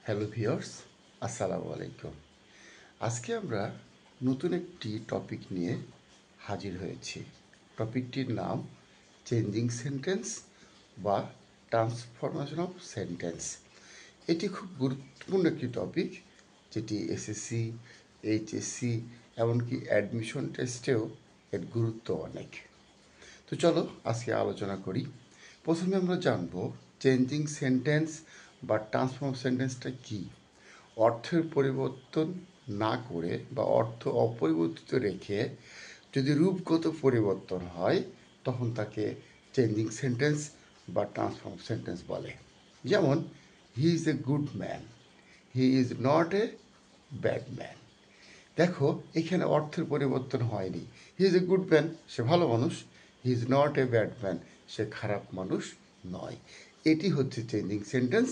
Hello viewers, আসসালামু আলাইকুম। আজকে আমরা নতুন একটি টপিক নিয়ে হাজির হয়েছি। টপিকটির নাম চেঞ্জিং সেন্টেন্স বা ট্রান্সফরমেশন অফ সেন্টেন্স। এটি খুব গুরুত্বপূর্ণ একটি টপিক, যেটি এসএসসি, এইচএসসি এমনকি অ্যাডমিশন টেস্টেও এর গুরুত্ব অনেক। তো চলো আজকে আলোচনা করি। প্রথমে আমরা জানব চেঞ্জিং সেন্টেন্স বা ট্রান্সফর্ম সেন্টেন্সটা কী। অর্থের পরিবর্তন না করে বা অর্থ অপরিবর্তিত রেখে যদি রূপগত পরিবর্তন হয় তখন তাকে চেঞ্জিং সেন্টেন্স বা ট্রান্সফর্ম সেন্টেন্স বলে। যেমন, he is a good man, he is not a bad man. দেখো, এখানে অর্থের পরিবর্তন হয়নি। He is a good man, সে ভালো মানুষ। He is not a bad man, সে খারাপ মানুষ নয়। এটি হচ্ছে চেঞ্জিং সেন্টেন্স